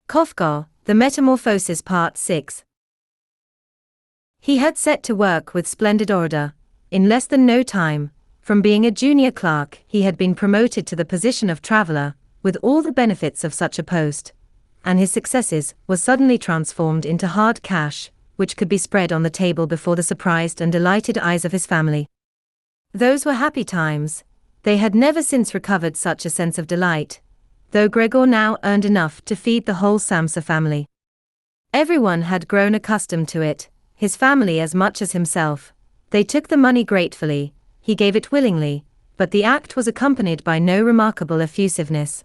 Kafka, The Metamorphosis Part 6. He had set to work with splendid order. In less than no time, from being a junior clerk, he had been promoted to the position of traveler, with all the benefits of such a post, and his successes were suddenly transformed into hard cash, which could be spread on the table before the surprised and delighted eyes of his family. Those were happy times. They had never since recovered such a sense of delight, though Gregor now earned enough to feed the whole Samsa family. Everyone had grown accustomed to it, his family as much as himself. They took the money gratefully, he gave it willingly, but the act was accompanied by no remarkable effusiveness.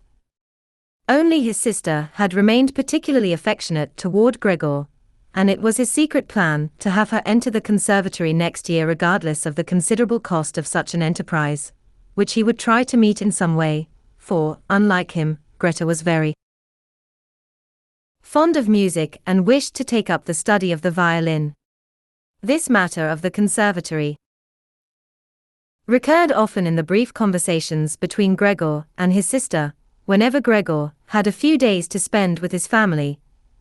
Only his sister had remained particularly affectionate toward Gregor, and it was his secret plan to have her enter the conservatory next year regardless of the considerable cost of such an enterprise, which he would try to meet in some way, for, unlike him, Greta was very fond of music and wished to take up the study of the violin. This matter of the conservatory recurred often in the brief conversations between Gregor and his sister. Whenever Gregor had a few days to spend with his family,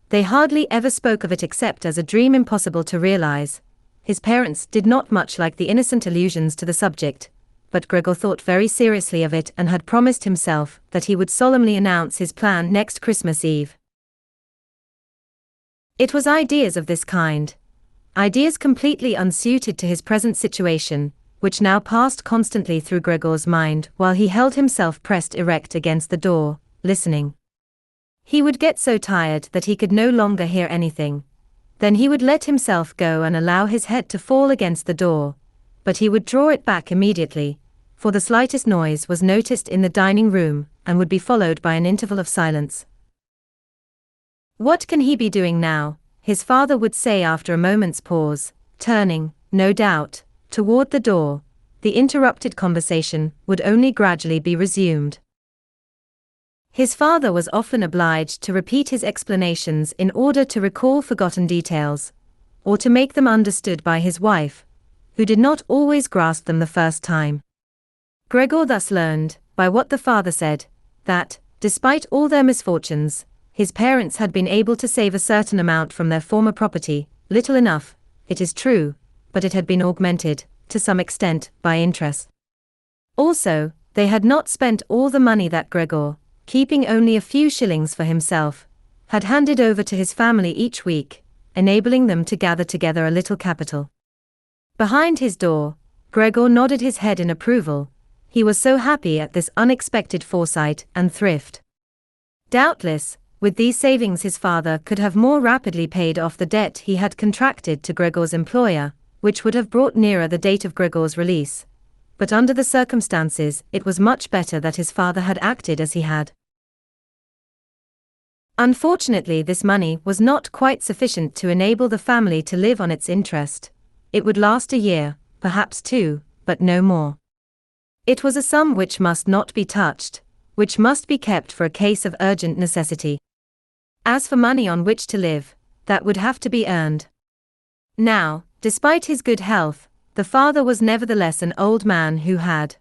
they hardly ever spoke of it except as a dream impossible to realize. His parents did not much like the innocent allusions to the subject, but Gregor thought very seriously of it and had promised himself that he would solemnly announce his plan next Christmas Eve. It was ideas of this kind, ideas completely unsuited to his present situation, which now passed constantly through Gregor's mind while he held himself pressed erect against the door, listening. He would get so tired that he could no longer hear anything. Then he would let himself go and allow his head to fall against the door, but he would draw it back immediately, for the slightest noise was noticed in the dining room and would be followed by an interval of silence. "What can he be doing now?" his father would say after a moment's pause, turning, no doubt, toward the door. The interrupted conversation would only gradually be resumed. His father was often obliged to repeat his explanations in order to recall forgotten details, or to make them understood by his wife, who did not always grasp them the first time. Gregor thus learned, by what the father said, that, despite all their misfortunes, his parents had been able to save a certain amount from their former property, little enough, it is true, but it had been augmented, to some extent, by interest. Also, they had not spent all the money that Gregor, keeping only a few shillings for himself, had handed over to his family each week, enabling them to gather together a little capital. Behind his door, Gregor nodded his head in approval. He was so happy at this unexpected foresight and thrift. Doubtless, with these savings his father could have more rapidly paid off the debt he had contracted to Gregor's employer, which would have brought nearer the date of Gregor's release. But under the circumstances, it was much better that his father had acted as he had. Unfortunately, this money was not quite sufficient to enable the family to live on its interest. It would last a year, perhaps two, but no more. It was a sum which must not be touched, which must be kept for a case of urgent necessity. As for money on which to live, that would have to be earned. Now, despite his good health, the father was nevertheless an old man who had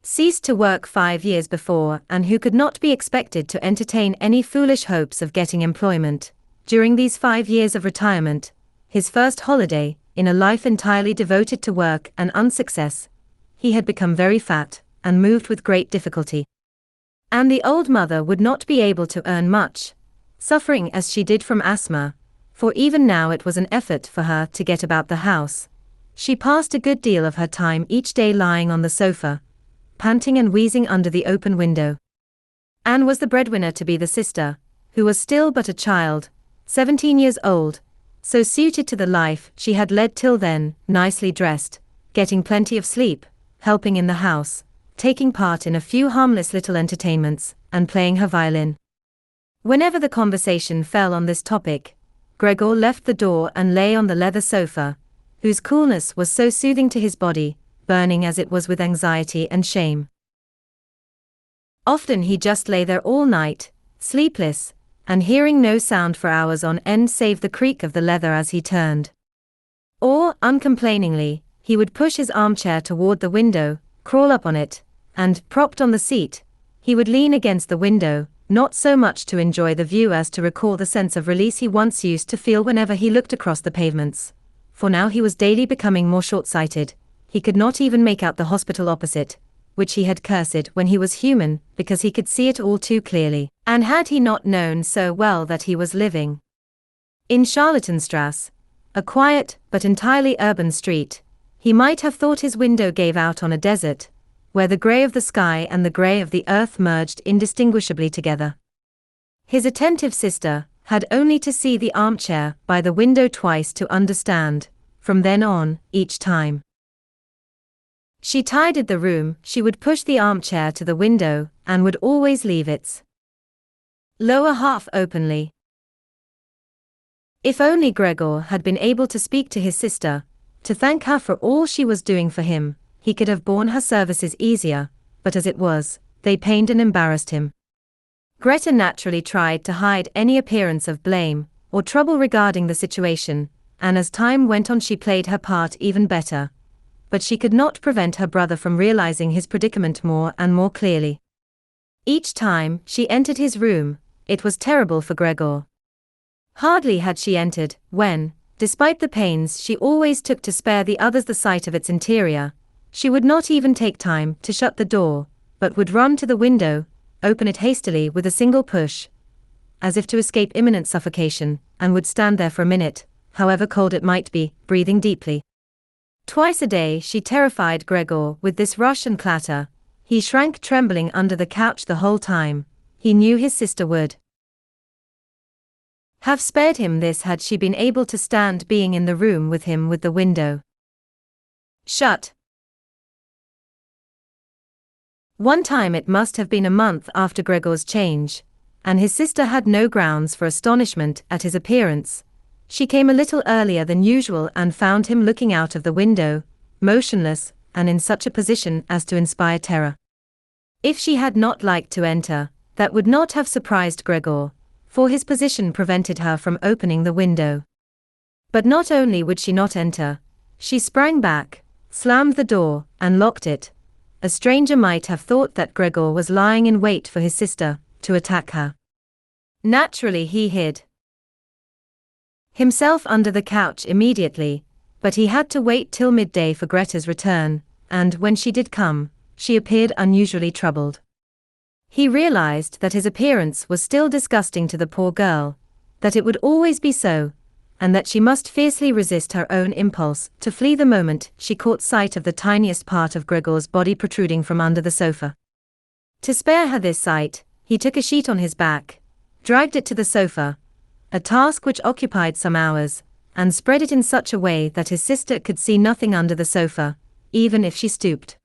ceased to work 5 years before and who could not be expected to entertain any foolish hopes of getting employment. During these 5 years of retirement, his first holiday, in a life entirely devoted to work and unsuccess, he had become very fat, and moved with great difficulty. And the old mother would not be able to earn much, suffering as she did from asthma, for even now it was an effort for her to get about the house. She passed a good deal of her time each day lying on the sofa, panting and wheezing under the open window. Anne was the breadwinner to be the sister, who was still but a child, 17 years old, so suited to the life she had led till then, nicely dressed, getting plenty of sleep, helping in the house, taking part in a few harmless little entertainments, and playing her violin. Whenever the conversation fell on this topic, Gregor left the door and lay on the leather sofa, whose coolness was so soothing to his body, burning as it was with anxiety and shame. Often he just lay there all night, sleepless, and hearing no sound for hours on end save the creak of the leather as he turned. Or, uncomplainingly, he would push his armchair toward the window, crawl up on it, and, propped on the seat, he would lean against the window, not so much to enjoy the view as to recall the sense of release he once used to feel whenever he looked across the pavements. For now he was daily becoming more short-sighted. He could not even make out the hospital opposite, which he had cursed when he was human, because he could see it all too clearly. And had he not known so well that he was living in Charlottenstrasse, a quiet but entirely urban street, he might have thought his window gave out on a desert, where the grey of the sky and the grey of the earth merged indistinguishably together. His attentive sister had only to see the armchair by the window twice to understand. From then on, each time she tidied the room, she would push the armchair to the window, and would always leave its lower half openly. If only Gregor had been able to speak to his sister, to thank her for all she was doing for him, he could have borne her services easier, but as it was, they pained and embarrassed him. Greta naturally tried to hide any appearance of blame or trouble regarding the situation, and as time went on she played her part even better. But she could not prevent her brother from realizing his predicament more and more clearly. Each time she entered his room, it was terrible for Gregor. Hardly had she entered, when, despite the pains she always took to spare the others the sight of its interior, she would not even take time to shut the door, but would run to the window, open it hastily with a single push, as if to escape imminent suffocation, and would stand there for a minute, however cold it might be, breathing deeply. Twice a day she terrified Gregor with this rush and clatter. He shrank trembling under the couch the whole time. He knew his sister would have spared him this had she been able to stand being in the room with him with the window shut. One time, it must have been a month after Gregor's change, and his sister had no grounds for astonishment at his appearance. She came a little earlier than usual and found him looking out of the window, motionless, and in such a position as to inspire terror. If she had not liked to enter, that would not have surprised Gregor, for his position prevented her from opening the window. But not only would she not enter, she sprang back, slammed the door, and locked it. A stranger might have thought that Gregor was lying in wait for his sister to attack her. Naturally he hid himself under the couch immediately, but he had to wait till midday for Greta's return, and when she did come, she appeared unusually troubled. He realized that his appearance was still disgusting to the poor girl, that it would always be so, and that she must fiercely resist her own impulse to flee the moment she caught sight of the tiniest part of Gregor's body protruding from under the sofa. To spare her this sight, he took a sheet on his back, dragged it to the sofa, a task which occupied some hours, and spread it in such a way that his sister could see nothing under the sofa, even if she stooped.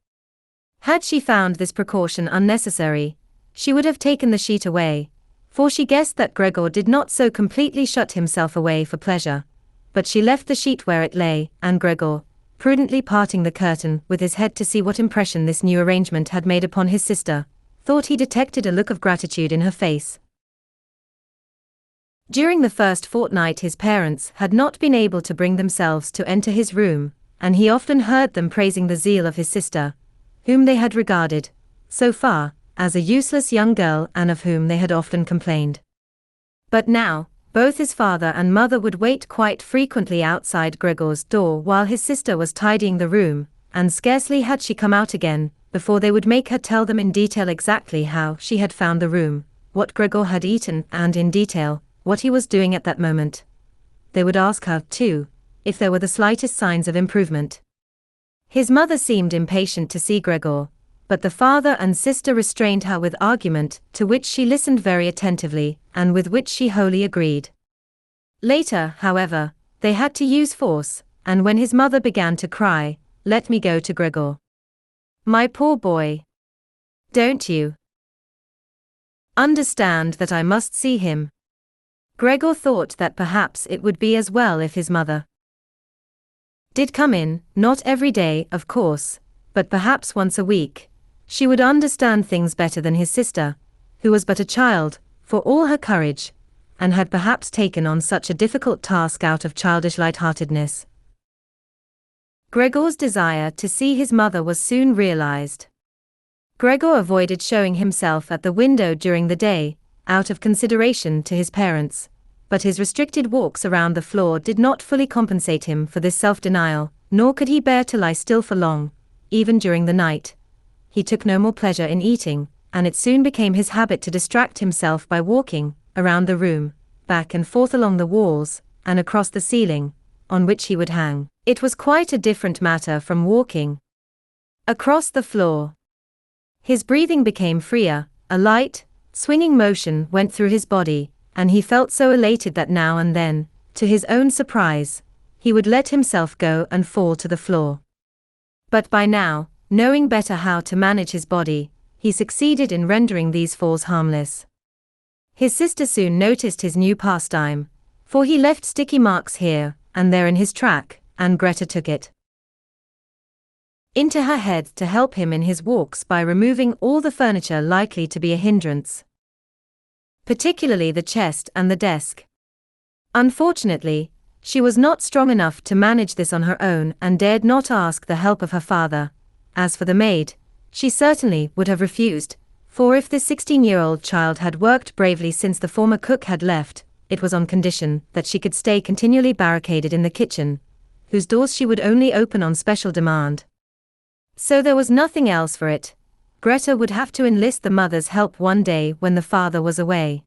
Had she found this precaution unnecessary, she would have taken the sheet away, for she guessed that Gregor did not so completely shut himself away for pleasure. But she left the sheet where it lay, and Gregor, prudently parting the curtain with his head to see what impression this new arrangement had made upon his sister, thought he detected a look of gratitude in her face. During the first fortnight his parents had not been able to bring themselves to enter his room, and he often heard them praising the zeal of his sister, whom they had regarded, so far, as a useless young girl and of whom they had often complained. But now, both his father and mother would wait quite frequently outside Gregor's door while his sister was tidying the room, and scarcely had she come out again, before they would make her tell them in detail exactly how she had found the room, what Gregor had eaten, and in detail, what he was doing at that moment. They would ask her, too, if there were the slightest signs of improvement. His mother seemed impatient to see Gregor, but the father and sister restrained her with argument, to which she listened very attentively, and with which she wholly agreed. Later, however, they had to use force, and when his mother began to cry, "Let me go to Gregor. My poor boy. Don't you understand that I must see him?" Gregor thought that perhaps it would be as well if his mother did come in, not every day, of course, but perhaps once a week. She would understand things better than his sister, who was but a child, for all her courage, and had perhaps taken on such a difficult task out of childish lightheartedness. Gregor's desire to see his mother was soon realized. Gregor avoided showing himself at the window during the day, out of consideration to his parents, but his restricted walks around the floor did not fully compensate him for this self-denial, nor could he bear to lie still for long, even during the night. He took no more pleasure in eating, and it soon became his habit to distract himself by walking around the room, back and forth along the walls, and across the ceiling, on which he would hang. It was quite a different matter from walking across the floor. His breathing became freer, a light, swinging motion went through his body, and he felt so elated that now and then, to his own surprise, he would let himself go and fall to the floor. But by now, knowing better how to manage his body, he succeeded in rendering these falls harmless. His sister soon noticed his new pastime, for he left sticky marks here and there in his track, and Greta took it into her head to help him in his walks by removing all the furniture likely to be a hindrance, particularly the chest and the desk. Unfortunately, she was not strong enough to manage this on her own and dared not ask the help of her father. As for the maid, she certainly would have refused, for if this 16-year-old child had worked bravely since the former cook had left, it was on condition that she could stay continually barricaded in the kitchen, whose doors she would only open on special demand. So there was nothing else for it. Greta would have to enlist the mother's help one day when the father was away.